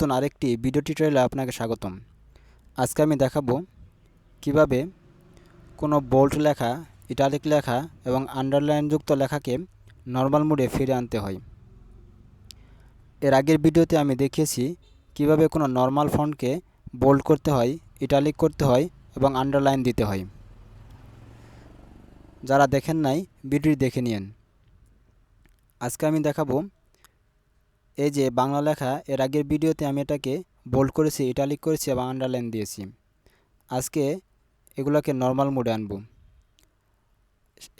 নতুন আরেকটি ভিডিও টিউটোরিয়ালে আপনাকে স্বাগতম। আজকে আমি দেখাবো কিভাবে কোনো বোল্ড লেখা, ইটালিক লেখা এবং আন্ডারলাইনযুক্ত লেখাকে নরমাল মোডে ফিরে আনতে হয়। এর আগের ভিডিওতে আমি দেখিয়েছি কিভাবে কোনো নরমাল ফন্টকে বোল্ড করতে হয়, ইটালিক করতে হয় এবং আন্ডারলাইন দিতে হয়। যারা দেখেন নাই ভিডিওটি দেখে নিন। আজকে আমি দেখাবো এই যে বাংলা লেখা, এর আগের ভিডিওতে আমি এটাকে বোল্ড করেছি, ইটালিক করেছি এবং আন্ডারলাইন দিয়েছি। আজকে এগুলোকে নরমাল মোডে আনব।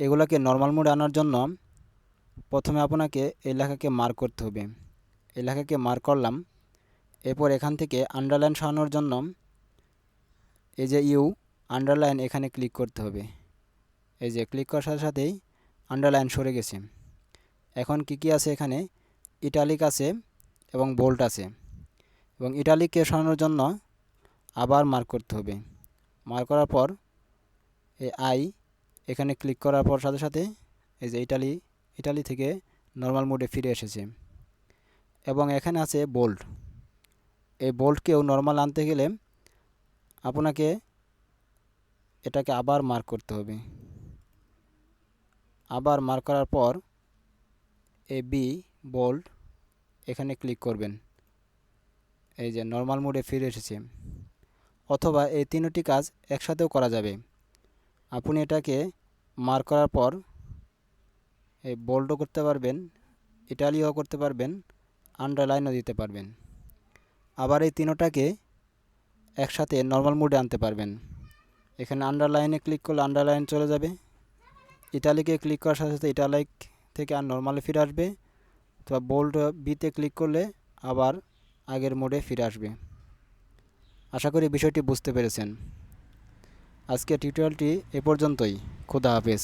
এগুলোকে নরমাল মোডে আনার জন্য প্রথমে আপনাকে এই লেখাকে মার্ক করতে হবে। এই লেখাকে মার্ক করলাম। এরপর এখান থেকে আন্ডারলাইন সরানোর জন্য এই যে ইউ আন্ডারলাইন, এখানে ক্লিক করতে হবে। এই যে ক্লিক করার সাথে সাথেই আন্ডারলাইন সরে গেছে। এখন কি আছে, এখানে ইটালিক আছে এবং বোল্ড আছে, এবং ইটালিককে সরানোর জন্য আবার মার্ক করতে হবে। মার্ক করার পর এই আই এখানে ক্লিক করার পর সাথে সাথে এই যে ইটালি থেকে নরমাল মোডে ফিরে এসেছে। এবং এখানে আছে বোল্ড। এই বোল্ডকেও নরমাল আনতে গেলে আপনাকে এটাকে আবার মার্ক করতে হবে। আবার মার্ক করার পর এ বি বোল্ড এখানে ক্লিক করবেন। এই যে নরমাল মোডে ফিরে এসেছে। অথবা এই তিনটি কাজ একসাথেও করা যাবে। আপনি এটাকে মার্ক করার পর এই বোল্ডও করতে পারবেন, ইটালিও করতে পারবেন, আন্ডারলাইনও দিতে পারবেন। আবার এই তিনটাকে একসাথে নরমাল মোডে আনতে পারবেন। এখানে আন্ডারলাইনে ক্লিক করলে আন্ডারলাইন চলে যাবে। ইটালিকে ক্লিক করার সাথে সাথে ইটালিক থেকে আর নরমালে ফিরে আসবে। অথবা বোল্ড বিতে ক্লিক করলে আবার আগের মোডে ফিরে আসবে। আশা করি বিষয়টি বুঝতে পেরেছেন। আজকের টিউটোরিয়ালটি এ পর্যন্তই। খোদা হাফেজ।